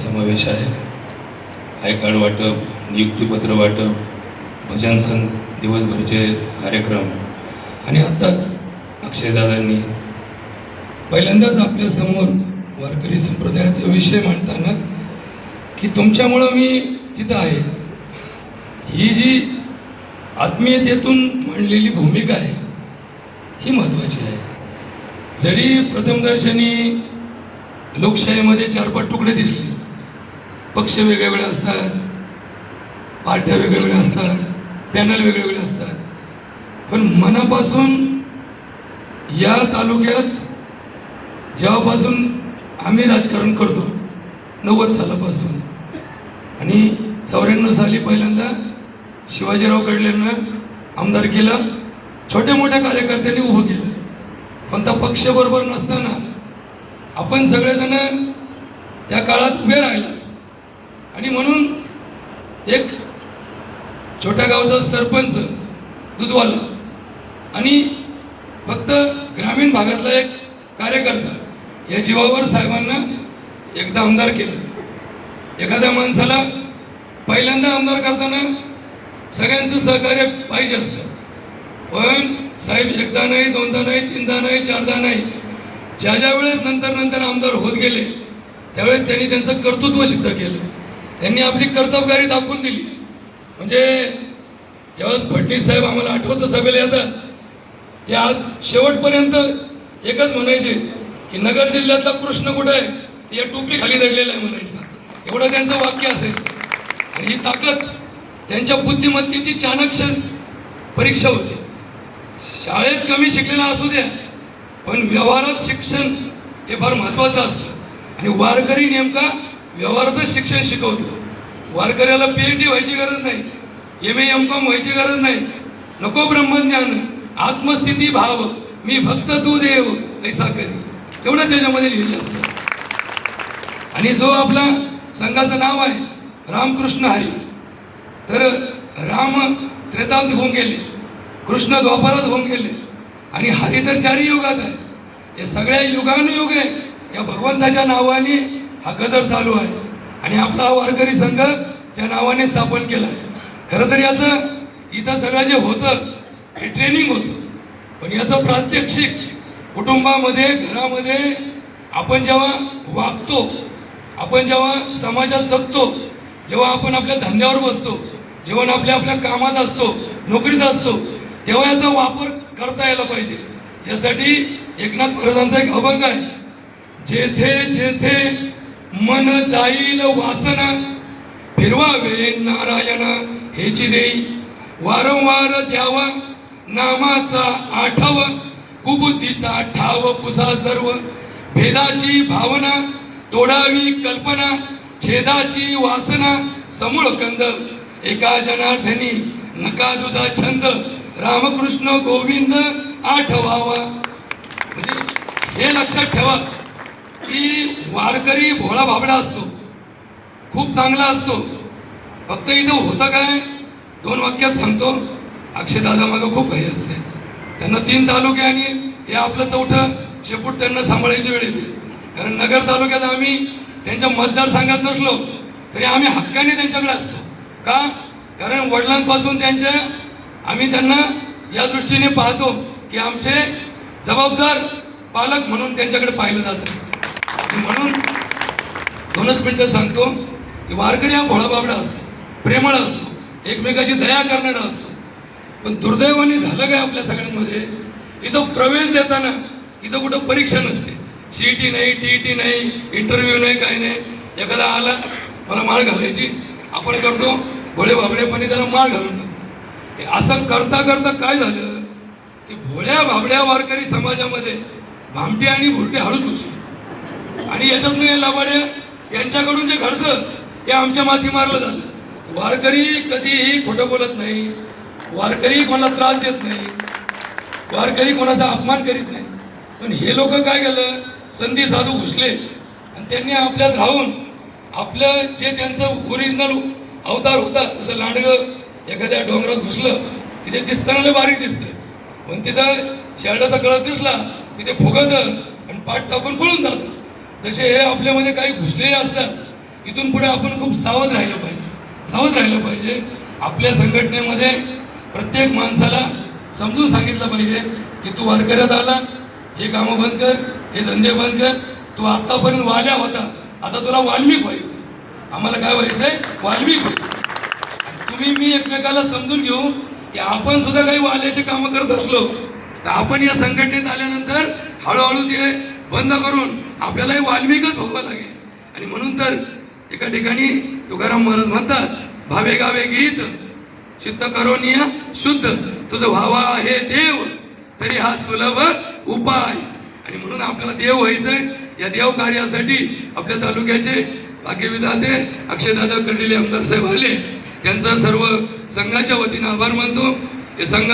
समावेश आहे. I card वाटप, नियुक्तीपत्र वाटप, भजन संत दिवसभरचे कार्यक्रम आणि आत्ताच अक्षयदादांनी पहिल्यांदाच आपल्यासमोर वारकरी संप्रदायाचा विषय मांडताना की तुमच्यामुळं मी तिथं आहे, ही जी आत्मीयतेतून मांडलेली भूमिका आहे ही महत्त्वाची आहे. जरी प्रथमदर्शनी लोकशाहीमध्ये 4-5 तुकडे दिसले, पक्ष वेगवेगळे असतात, पार्ट्या वेगवेगळ्या असतात, पॅनल वेगवेगळे असतात, पण मनापासून या तालुक्यात जेव्हापासून आम्ही राजकारण करतो 90 सालापासून आणि 94 साली पहिल्यांदा शिवाजीराव कडलेंना आमदारकीला छोट्या मोठ्या कार्यकर्त्यांनी उभं केलं. कोणता पक्ष बरोबर नसताना आपण सगळेजण त्या काळात उभे राहिलात आणि म्हणून एक छोट्या गावचा सरपंच दूधवाला आणि फक्त ग्रामीण भागातला एक कार्यकर्ता या जीवावर साहेबांना एकदा आमदार केलं. एखाद्या माणसाला पहिल्यांदा आमदार करताना सगळ्यांचं सहकार्य पाहिजे असतं, पण साहेब एकदा नाही, दोनदा नाही, तीनदा नाही, चारदा नाही, ज्या वेळेस नंतर आमदार होत गेले त्यावेळेस त्यांनी त्यांचं कर्तृत्व सिद्ध केलं. त्यांनी आपली कर्तबगारी दाखवून दिली. म्हणजे जेव्हा फडणवीस साहेब आम्हाला आठवतं सभेला येतात ते आज शेवटपर्यंत एकच म्हणायचे की नगर जिल्ह्यातला कृष्ण कुठं आहे, ते या टोपली खाली दडलेला आहे म्हणायचं. एवढं त्यांचं वाक्य असायचं. आणि ही ताकद त्यांच्या बुद्धिमत्तेची चाणक्य परीक्षा होती. शाळेत कमी शिकलेला असू द्या, पण व्यवहारात शिक्षण हे फार महत्त्वाचं असतं आणि वारकरी नेमका व्यवहारातच शिक्षण शिकवतो. वारकऱ्याला PhD व्हायची गरज नाही, MA MCom व्हायची गरज नाही, नको ब्रह्मज्ञान, आत्मस्थिती भाव, मी भक्त तू देव ऐसा करी, तेवढंच त्याच्यामध्ये लिहिलं असतं. आणि जो आपला संघाचं नाव आहे रामकृष्ण हरी, तर राम त्रेतायुगात होऊन गेले, कृष्ण द्वापरात होऊन गेले आणि हरी तर 4 युगात आहे. हे सगळ्या युगानुयुग आहे या भगवंताच्या नावाने हा गजर चालू आहे आणि आपला वारकरी संघ त्या नावाने स्थापन केला आहे. खरं तर याचं इथं सगळं जे होतं हे ट्रेनिंग होतं, पण याचं प्रात्यक्षिक कुटुंबामध्ये, घरामध्ये आपण जेव्हा वागतो, आपण जेव्हा समाजात जगतो, जेव्हा आपण आपल्या धंद्यावर बसतो, जेव्हा आपल्या कामात असतो, नोकरीत असतो, तेव्हा याचा वापर करता यायला पाहिजे. यासाठी एकनाथ महाराजांचा एक अभंग आहे, जेथे जेथे मन जाईल वासना, फिरवावे नारायणा हेची देई, वारंवार द्यावा नामाचा आठव, कुबुद्धीचा ठाव पुसा सर्व, भेदाची भावना तोडावी कल्पना, छेदाची वासना समूळ कंद, एका जनार्दनी नका तुझा छंद, रामकृष्ण गोविंद आठवावा. म्हणजे हे लक्षात ठेवा की वारकरी भोळा भाबडा असतो, खूप चांगला असतो. फक्त इथं होतं काय, 2 वाक्यात सांगतो. अक्षयदादा मागं खूप घाई असते. त्यांना 3 तालुके आणि हे आपलं 4थं शेपूट त्यांना सांभाळायची वेळ येते. कारण नगर तालुक्यात आम्ही त्यांच्या मतदारसंघात नसलो तरी आम्ही हक्काने त्यांच्याकडे असतो. का? कारण वडिलांपासून आम्ही त्यांना या दृष्टीने पाहतो की आमचे जबाबदार पालक म्हणून त्यांच्याकडे पाहिलं जातं. म्हणून 2च मिनिटं सांगतो की वारकरी हा भोळाबाबडा असतो, प्रेमळ असतो, एकमेकाची दया करणारा असतो. पण दुर्दैवाने झालं काय आपल्या सगळ्यांमध्ये, इथं प्रवेश देताना इथं कुठं परीक्षा नसते, CET नाही, TET नाही, इंटरव्ह्यू नाही, काही नाही. एखादा आला मला माळ घालायची, आपण करतो भोळे भाबडेपणे त्याला माळ घालून टाकतो. असं करता करता काय झालं की भोळ्या भाबड्या वारकरी समाजामध्ये भामटे आणि भुरटे हळूच घुसले आणि याच्यातनं हे लाभाड्या यांच्याकडून जे घडतं ते आमच्या माथी मारलं जातं. वारकरी कधीही खोटं बोलत नाही, वारकरी कोणाला त्रास देत नाही, वारकरी कोणाचा अपमान करीत नाही. पण हे लोक काय केलं, संधी साधू घुसले आणि त्यांनी आपल्यात राहून आपलं जे त्यांचं ओरिजिनल अवतार होता, जसं लांडगं एखाद्या डोंगरात घुसलं तिथे दिसताना लय बारीक दिसतं, पण तिथं शेरडाचा कळप दिसला तिथे फुगतं आणि पाठ टाकून पळून जातं. तसे हे आपल्यामध्ये काही घुसलेले असतात इथून पुढे आपण खूप सावध राहिलं पाहिजे. आपल्या संघटनेमध्ये प्रत्येक माणसाला समजून सांगितलं पाहिजे की तू वारकऱ्यात आला, हे कामं बंद कर, हे धंदे बंद कर. तू आतापर्यंत वाल्या होता, आता तुला वाल्मिक व्हायचं. आम्हाला काय व्हायचंय? वाल्मिक व्हायचं. तुम्ही मी एकमेकाला समजून घेऊ की आपण सुद्धा काही वाल्याचे कामं करत असलो तर आपण या संघटनेत आल्यानंतर हळूहळू ते बंद करून आपल्यालाही वाल्मिकच व्हावं लागेल. आणि म्हणून तर एका ठिकाणी तुकाराम महाराज म्हणतात, भावे गावे गीत चित्त करोनिया शुद्ध, तुझं व्हावा आहे देव तरी हा सुलभ उपाय. आणि म्हणून आपल्याला देव व्हायचंय. या देव कार्यासाठी आपल्या तालुक्याचे भाग्यविधाते अक्षयदादा कर्डिले आमदार साहेब आले, त्यांचा सर्व संघाच्या वतीनं आभार मानतो. हे संघ